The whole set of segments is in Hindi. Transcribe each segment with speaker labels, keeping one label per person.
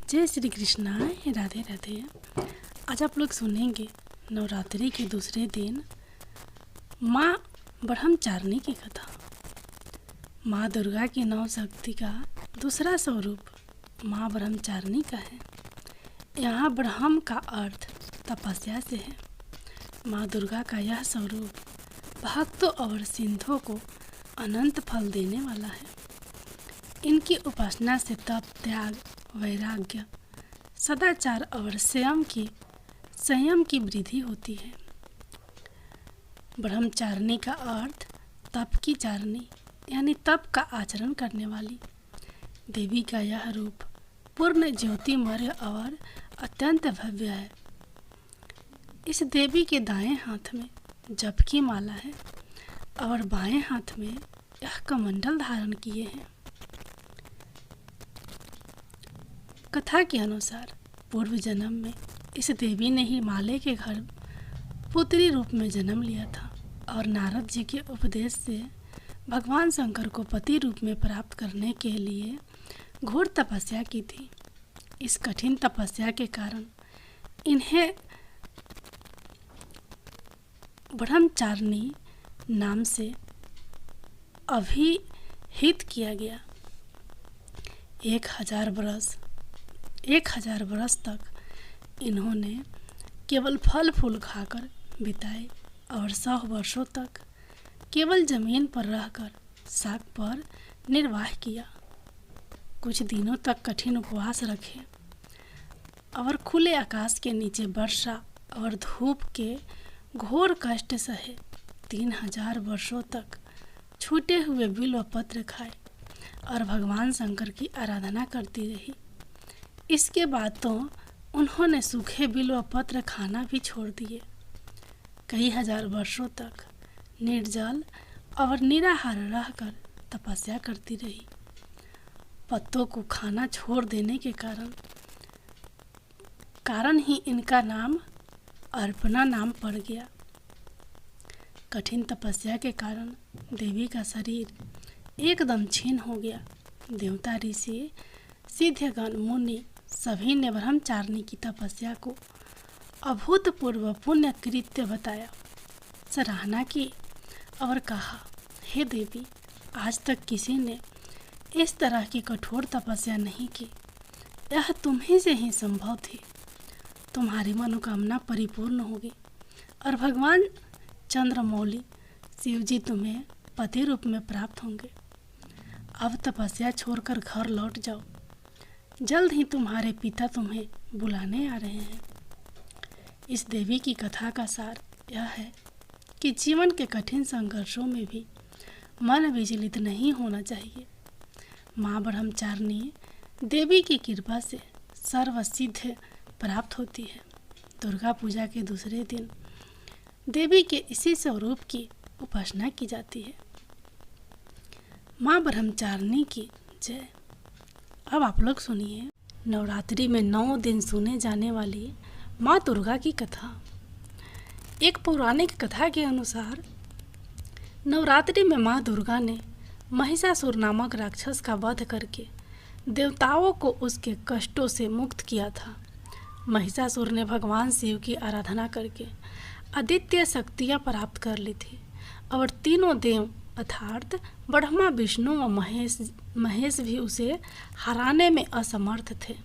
Speaker 1: जय श्री कृष्णा। राधे राधे। आज आप लोग सुनेंगे नवरात्रि के दूसरे दिन माँ ब्रह्मचारिणी की कथा। माँ दुर्गा की नौ शक्ति का दूसरा स्वरूप माँ ब्रह्मचारिणी का है। यहाँ ब्रह्म का अर्थ तपस्या से है। माँ दुर्गा का यह स्वरूप भक्तों और सिद्धों को अनंत फल देने वाला है। इनकी उपासना से तप, त्याग, वैराग्य, सदाचार और संयम की वृद्धि होती है। ब्रह्मचारिणी का अर्थ तप की चारिणी यानी तप का आचरण करने वाली। देवी का यह रूप पूर्ण ज्योतिमय और अत्यंत भव्य है। इस देवी के दाएं हाथ में जप की माला है और बाएं हाथ में यह कमंडल धारण किए हैं। कथा के अनुसार पूर्व जन्म में इस देवी ने हिमालय के घर पुत्री रूप में जन्म लिया था और नारद जी के उपदेश से भगवान शंकर को पति रूप में प्राप्त करने के लिए घोर तपस्या की थी। इस कठिन तपस्या के कारण इन्हें ब्रह्मचारिणी नाम से अभिहित किया गया। 1000 बरस तक इन्होंने केवल फल फूल खाकर बिताए और 100 वर्षों तक केवल जमीन पर रहकर शाक पर निर्वाह किया। कुछ दिनों तक कठिन उपवास रखे और खुले आकाश के नीचे वर्षा और धूप के घोर कष्ट सहे। 3000 वर्षों तक छूटे हुए बिल्व पत्र खाए और भगवान शंकर की आराधना करती रही। इसके बाद तो उन्होंने सूखे बिल्व पत्र खाना भी छोड़ दिए। कई हजार वर्षों तक निर्जल और निराहार रहकर तपस्या करती रही। पत्तों को खाना छोड़ देने के कारण ही इनका नाम अर्पणा नाम पड़ गया। कठिन तपस्या के कारण देवी का शरीर एकदम क्षीण हो गया। देवता, ऋषि, सिद्धगण, मुनि सभी ने ब्रह्मचारिणी की तपस्या को अभूतपूर्व पुण्य कृत्य बताया, सराहना की और कहा, हे देवी, आज तक किसी ने इस तरह की कठोर तपस्या नहीं की। यह तुम्ही से ही संभव थी। तुम्हारी मनोकामना परिपूर्ण होगी और भगवान चंद्रमौली शिव जी तुम्हें पति रूप में प्राप्त होंगे। अब तपस्या छोड़कर घर लौट जाओ। जल्द ही तुम्हारे पिता तुम्हें बुलाने आ रहे हैं। इस देवी की कथा का सार यह है कि जीवन के कठिन संघर्षों में भी मन विचलित नहीं होना चाहिए। माँ ब्रह्मचारिणी देवी की कृपा से सर्वसिद्धि प्राप्त होती है। दुर्गा पूजा के दूसरे दिन देवी के इसी स्वरूप की उपासना की जाती है। माँ ब्रह्मचारिणी की जय। अब आप लोग सुनिए नवरात्रि में 9 दिन सुने जाने वाली माँ दुर्गा की कथा। एक पौराणिक कथा के अनुसार नवरात्रि में माँ दुर्गा ने महिषासुर नामक राक्षस का वध करके देवताओं को उसके कष्टों से मुक्त किया था। महिषासुर ने भगवान शिव की आराधना करके अद्वितीय शक्तियाँ प्राप्त कर ली थी और तीनों देव अर्थात ब्रह्मा, विष्णु व महेश भी उसे हराने में असमर्थ थे।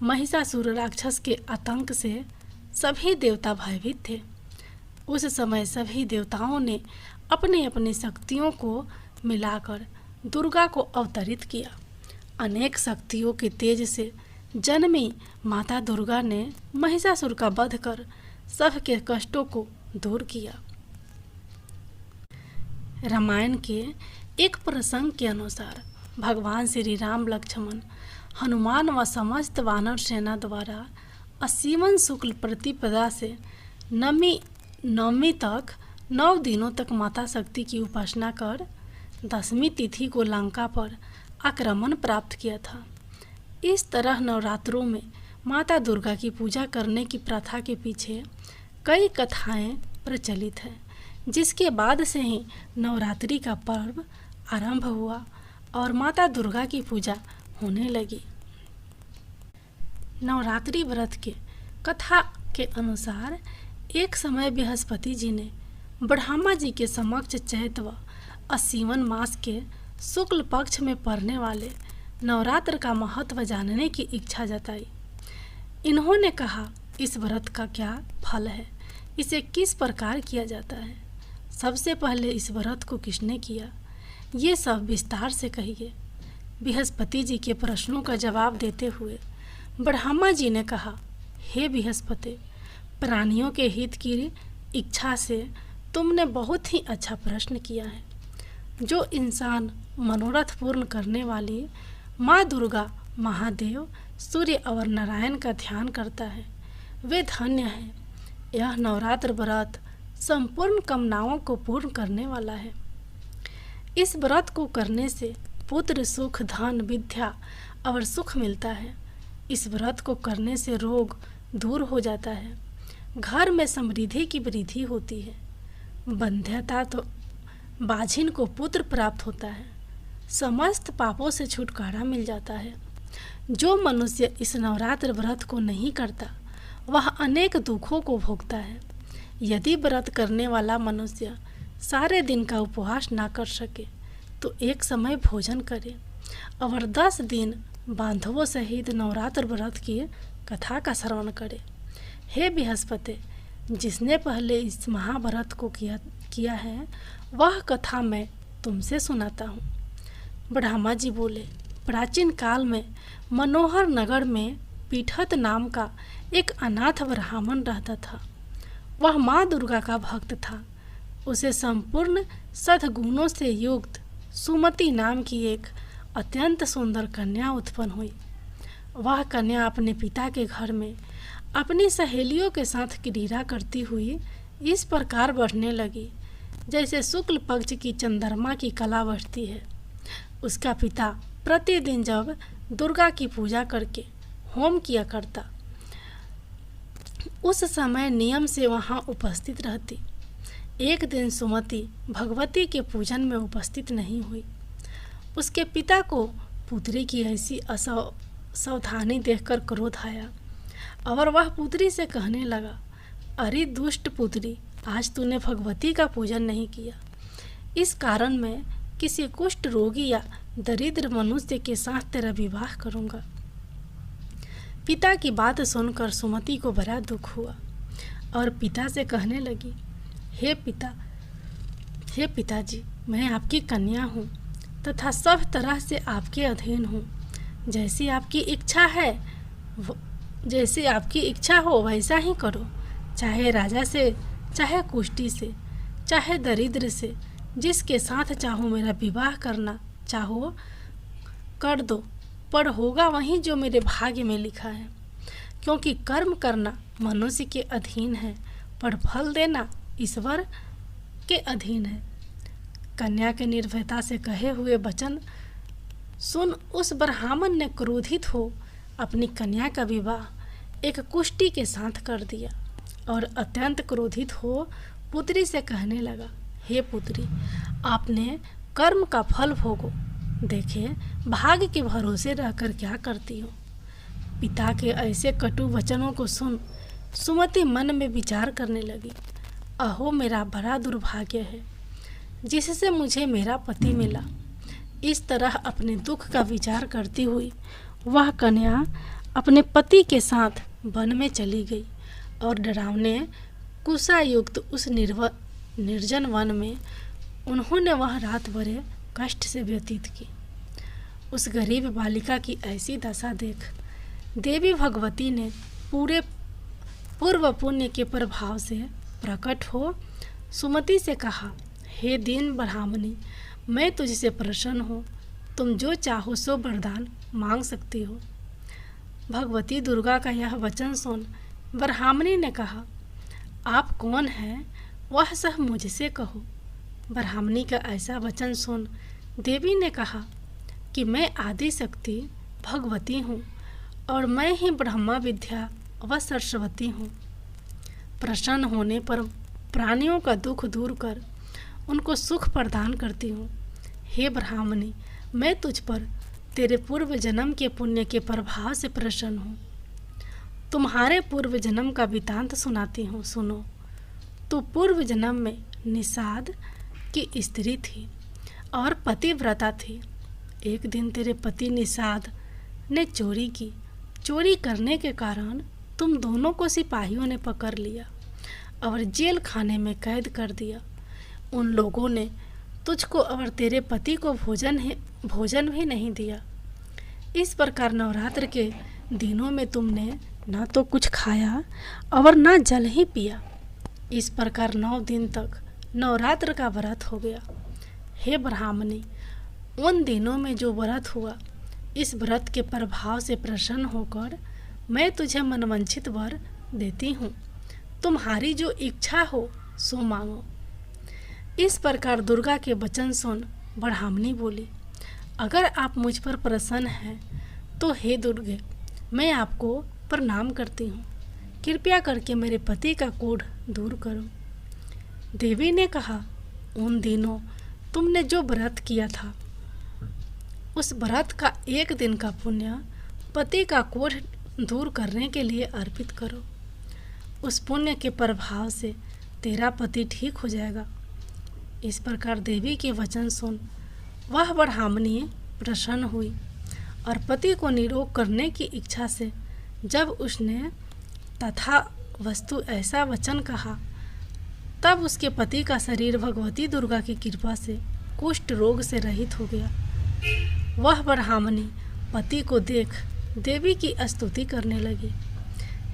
Speaker 1: महिषासुर राक्षस के आतंक से सभी देवता भयभीत थे। उस समय सभी देवताओं ने अपनी अपनी शक्तियों को मिलाकर दुर्गा को अवतरित किया। अनेक शक्तियों के तेज से जन्मी माता दुर्गा ने महिषासुर का वध कर सबके कष्टों को दूर किया। रामायण के एक प्रसंग के अनुसार भगवान श्री राम, लक्ष्मण, हनुमान व समस्त वानर सेना द्वारा असीमन शुक्ल प्रतिपदा से नवमी तक 9 दिनों तक माता शक्ति की उपासना कर 10वीं तिथि को लंका पर आक्रमण प्राप्त किया था। इस तरह नवरात्रों में माता दुर्गा की पूजा करने की प्रथा के पीछे कई कथाएं प्रचलित हैं, जिसके बाद से ही नवरात्रि का पर्व आरंभ हुआ और माता दुर्गा की पूजा होने लगी। नवरात्रि व्रत के कथा के अनुसार एक समय बृहस्पति जी ने ब्रह्मा जी के समक्ष चैत्र 80वें मास के शुक्ल पक्ष में पड़ने वाले नवरात्र का महत्व जानने की इच्छा जताई। इन्होंने कहा, इस व्रत का क्या फल है, इसे किस प्रकार किया जाता है, सबसे पहले इस व्रत को किसने किया, ये सब विस्तार से कहिए। बृहस्पति जी के प्रश्नों का जवाब देते हुए ब्रह्मा जी ने कहा, हे बृहस्पति, प्राणियों के हित की इच्छा से तुमने बहुत ही अच्छा प्रश्न किया है। जो इंसान मनोरथ पूर्ण करने वाली माँ दुर्गा, महादेव, सूर्य और नारायण का ध्यान करता है वे धन्य है। यह नवरात्र व्रत संपूर्ण कामनाओं को पूर्ण करने वाला है। इस व्रत को करने से पुत्र, सुख, धन, विद्या और सुख मिलता है। इस व्रत को करने से रोग दूर हो जाता है, घर में समृद्धि की वृद्धि होती है, बंध्यता तो बाझिन को पुत्र प्राप्त होता है, समस्त पापों से छुटकारा मिल जाता है। जो मनुष्य इस नवरात्र व्रत को नहीं करता वह अनेक दुखों को भोगता है। यदि व्रत करने वाला मनुष्य सारे दिन का उपवास ना कर सके तो एक समय भोजन करे और 10 दिन बांधवों सहित नवरात्र व्रत की कथा का श्रवण करे। हे बृहस्पति, जिसने पहले इस महाव्रत को किया है वह कथा मैं तुमसे सुनाता हूँ। ब्रह्मा जी बोले, प्राचीन काल में मनोहर नगर में पीठत नाम का एक अनाथ ब्राह्मण रहता था। वह माँ दुर्गा का भक्त था। उसे संपूर्ण सद्गुणों से युक्त सुमति नाम की एक अत्यंत सुंदर कन्या उत्पन्न हुई। वह कन्या अपने पिता के घर में अपनी सहेलियों के साथ क्रीड़ा करती हुई इस प्रकार बढ़ने लगी जैसे शुक्ल पक्ष की चंद्रमा की कला बढ़ती है। उसका पिता प्रतिदिन जब दुर्गा की पूजा करके होम किया करता उस समय नियम से वहाँ उपस्थित रहती। एक दिन सुमति भगवती के पूजन में उपस्थित नहीं हुई। उसके पिता को पुत्री की ऐसी असावधानी देखकर क्रोध आया और वह पुत्री से कहने लगा, अरे दुष्ट पुत्री, आज तूने भगवती का पूजन नहीं किया, इस कारण मैं किसी कुष्ठ रोगी या दरिद्र मनुष्य के साथ तेरा विवाह करूंगा। पिता की बात सुनकर सुमति को बड़ा दुख हुआ और पिता से कहने लगी, हे पिताजी, मैं आपकी कन्या हूँ तथा सब तरह से आपके अधीन हूँ। जैसी आपकी इच्छा हो वैसा ही करो, चाहे राजा से, चाहे कुष्ठी से, चाहे दरिद्र से, जिसके साथ चाहो मेरा विवाह करना चाहो कर दो, पर होगा वही जो मेरे भाग्य में लिखा है। क्योंकि कर्म करना मनुष्य के अधीन है पर फल देना ईश्वर के अधीन है। कन्या के निर्भयता से कहे हुए वचन सुन उस ब्राह्मण ने क्रोधित हो अपनी कन्या का विवाह एक कुष्ठी के साथ कर दिया और अत्यंत क्रोधित हो पुत्री से कहने लगा, हे पुत्री, आपने कर्म का फल भोगो, देखे भाग्य के भरोसे रहकर क्या करती हो। पिता के ऐसे कटु वचनों को सुन सुमति मन में विचार करने लगी, अहो मेरा बड़ा दुर्भाग्य है जिससे मुझे मेरा पति मिला। इस तरह अपने दुख का विचार करती हुई वह कन्या अपने पति के साथ वन में चली गई और डरावने कुशायुक्त उस निर्जन वन में उन्होंने वह रात बड़े कष्ट से व्यतीत की। उस गरीब बालिका की ऐसी दशा देख देवी भगवती ने पूरे पूर्व पुण्य के प्रभाव से प्रकट हो सुमति से कहा, हे दीन ब्राह्मणी, मैं तुझसे प्रसन्न हूँ, तुम जो चाहो सो वरदान मांग सकती हो। भगवती दुर्गा का यह वचन सुन ब्राह्मणी ने कहा, आप कौन हैं वह सब मुझसे कहो। ब्राह्मणी का ऐसा वचन सुन देवी ने कहा कि मैं आदि शक्ति भगवती हूँ और मैं ही ब्रह्मा विद्या व सरस्वती हूँ। प्रसन्न होने पर प्राणियों का दुख दूर कर उनको सुख प्रदान करती हूँ। हे ब्राह्मणी, मैं तुझ पर तेरे पूर्व जन्म के पुण्य के प्रभाव से प्रसन्न हूँ। तुम्हारे पूर्व जन्म का वृतांत सुनाती हूँ, सुनो। तू पूर्व जन्म में निषाद की स्त्री थी और पतिव्रता थी। एक दिन तेरे पति निषाद ने चोरी की। चोरी करने के कारण तुम दोनों को सिपाहियों ने पकड़ लिया और जेल खाने में कैद कर दिया। उन लोगों ने तुझको और तेरे पति को भोजन भी नहीं दिया। इस प्रकार नवरात्र के दिनों में तुमने ना तो कुछ खाया और ना जल ही पिया। इस प्रकार 9 दिन तक नवरात्र का व्रत हो गया। हे ब्राह्मणी, उन दिनों में जो व्रत हुआ, इस व्रत के प्रभाव से प्रसन्न होकर मैं तुझे मनवांछित वर देती हूँ। तुम्हारी जो इच्छा हो सो मांगो। इस प्रकार दुर्गा के वचन सुन ब्राह्मणी बोली, अगर आप मुझ पर प्रसन्न हैं तो हे दुर्गे, मैं आपको प्रणाम करती हूँ। कृपया करके मेरे पति का कोढ़ दूर करो। देवी ने कहा, उन दिनों तुमने जो व्रत किया था, उस व्रत का 1 दिन का पुण्य पति का कोढ़ दूर करने के लिए अर्पित करो। उस पुण्य के प्रभाव से तेरा पति ठीक हो जाएगा। इस प्रकार देवी के वचन सुन वह ब्राह्मणी प्रसन्न हुई और पति को निरोग करने की इच्छा से जब उसने तथा वस्तु ऐसा वचन कहा, तब उसके पति का शरीर भगवती दुर्गा की कृपा से कुष्ठ रोग से रहित हो गया। वह ब्राह्मणी पति को देख देवी की स्तुति करने लगी।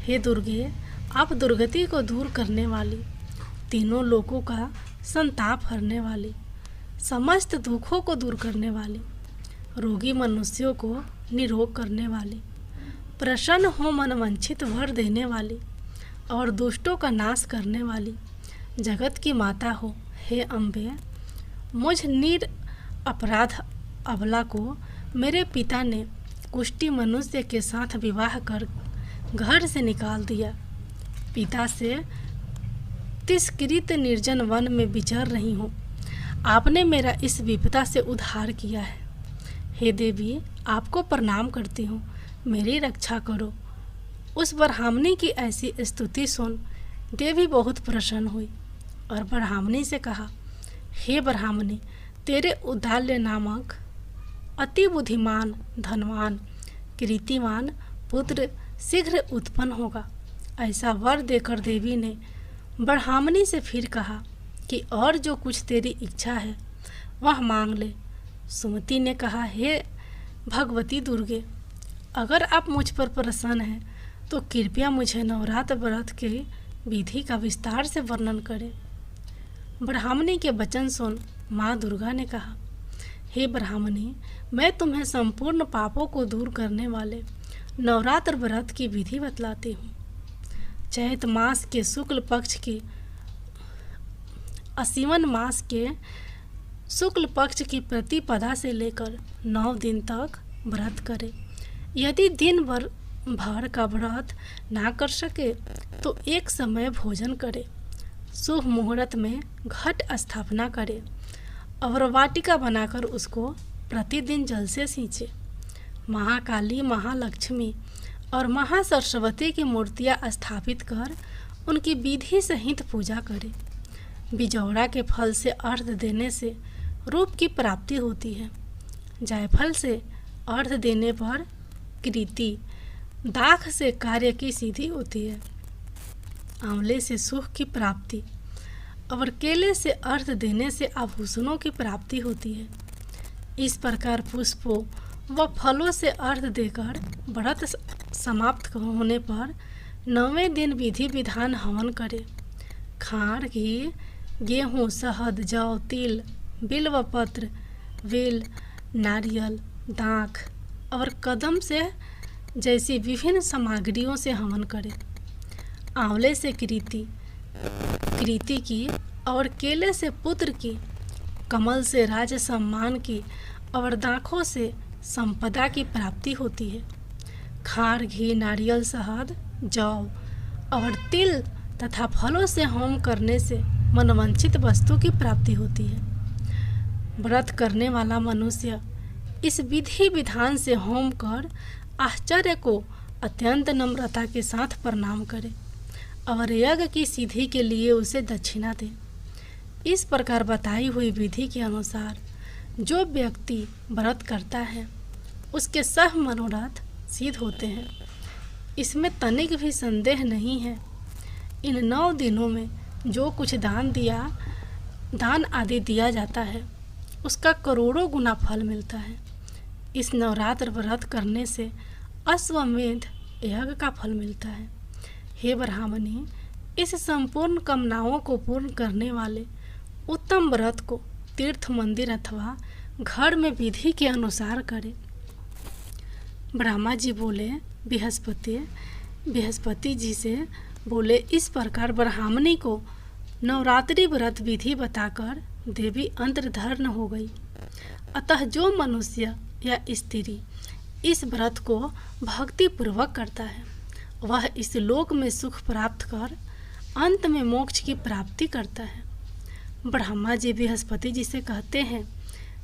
Speaker 1: हे दुर्गे, आप दुर्गति को दूर करने वाली, तीनों लोगों का संताप हरने वाली, समस्त दुखों को दूर करने वाली, रोगी मनुष्यों को निरोग करने वाली, प्रसन्न हो मनवांछित वर देने वाली और दुष्टों का नाश करने वाली, जगत की माता हो। हे अम्बे, मुझ अपराध अबला को मेरे पिता ने कुष्ठी मनुष्य के साथ विवाह कर घर से निकाल दिया। पिता से तिरस्कृत निर्जन वन में विचर रही हूँ। आपने मेरा इस विपदा से उद्धार किया है। हे देवी, आपको प्रणाम करती हूँ, मेरी रक्षा करो। उस ब्राह्मणी की ऐसी स्तुति सुन देवी बहुत प्रसन्न हुई और ब्राह्मणी से कहा, हे ब्राह्मणी, तेरे उदाल्य नामक अति बुद्धिमान, धनवान, कीर्तिमान पुत्र शीघ्र उत्पन्न होगा। ऐसा वर देकर देवी ने ब्राह्मणी से फिर कहा कि और जो कुछ तेरी इच्छा है वह मांग ले। सुमति ने कहा, हे भगवती दुर्गे, अगर आप मुझ पर प्रसन्न हैं तो कृपया मुझे नवरात्र व्रत के विधि का विस्तार से वर्णन करें। ब्राह्मणी के वचन सुन माँ दुर्गा ने कहा, हे ब्राह्मणी, मैं तुम्हें संपूर्ण पापों को दूर करने वाले नवरात्र व्रत की विधि बतलाती हूँ। चैत मास के शुक्ल पक्ष की आश्विन मास के शुक्ल पक्ष की प्रतिपदा से लेकर 9 दिन तक व्रत करें। यदि दिन भर का व्रत ना कर सके तो एक समय भोजन करे, शुभ मुहूर्त में घट स्थापना करे और वाटिका बनाकर उसको प्रतिदिन जल से सींचे। महाकाली, महालक्ष्मी और महासरस्वती की मूर्तियाँ स्थापित कर उनकी विधि सहित पूजा करें। बिजौड़ा के फल से अर्घ देने से रूप की प्राप्ति होती है। जायफल से अर्घ देने पर कीर्ति, दाख से कार्य की सिद्धि होती है, आंवले से सुख की प्राप्ति और केले से अर्घ देने से आभूषणों की प्राप्ति होती है। इस प्रकार पुष्पों व फलों से अर्घ देकर व्रत समाप्त होने पर 9वें दिन विधि विधान हवन करें। खांड, घी, गेहूँ, शहद, जौ, तिल, बिल्व पत्र, बेल, नारियल, दाख और कदम से जैसी विभिन्न सामग्रियों से हवन करें। आंवले से कीर्ति की और केले से पुत्र की, कमल से राज सम्मान की और दाखों से संपदा की प्राप्ति होती है। खांड, घी, नारियल, शहद, जौ और तिल तथा फलों से होम करने से मनवांछित वस्तु की प्राप्ति होती है। व्रत करने वाला मनुष्य इस विधि विधान से होम कर आश्चर्य को अत्यंत नम्रता के साथ प्रणाम करे और यज्ञ की सिद्धि के लिए उसे दक्षिणा दे। इस प्रकार बताई हुई विधि के अनुसार जो व्यक्ति व्रत करता है उसके सब मनोरथ सिद्ध होते हैं। इसमें तनिक भी संदेह नहीं है। इन 9 दिनों में जो कुछ दान आदि दिया जाता है उसका करोड़ों गुना फल मिलता है। इस नवरात्र व्रत करने से अश्वमेध यज्ञ का फल मिलता है। हे ब्राह्मणी, इस संपूर्ण कामनाओं को पूर्ण करने वाले उत्तम व्रत को तीर्थ मंदिर अथवा घर में विधि के अनुसार करें। ब्रह्मा जी बोले बृहस्पति जी से बोले, इस प्रकार ब्राह्मणी को नवरात्रि व्रत विधि बताकर देवी अंतर्धान हो गई। अतः जो मनुष्य या स्त्री इस व्रत को भक्ति पूर्वक करता है वह इस लोक में सुख प्राप्त कर अंत में मोक्ष की प्राप्ति करता है। ब्रह्मा जी बृहस्पति जी से कहते हैं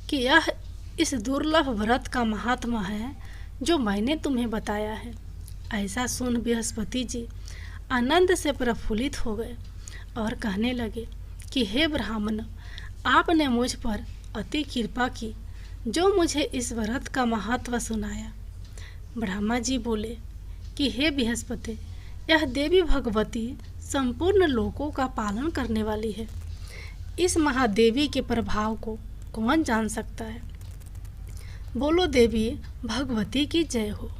Speaker 1: कि यह इस दुर्लभ व्रत का महात्मा है जो मैंने तुम्हें बताया है। ऐसा सुन बृहस्पति जी आनंद से प्रफुल्लित हो गए और कहने लगे कि हे ब्राह्मण, आपने मुझ पर अति कृपा की जो मुझे इस व्रत का महत्व सुनाया। ब्रह्मा जी बोले कि हे बृहस्पति, यह देवी भगवती संपूर्ण लोकों का पालन करने वाली है। इस महादेवी के प्रभाव को कौन जान सकता है। बोलो देवी भगवती की जय हो।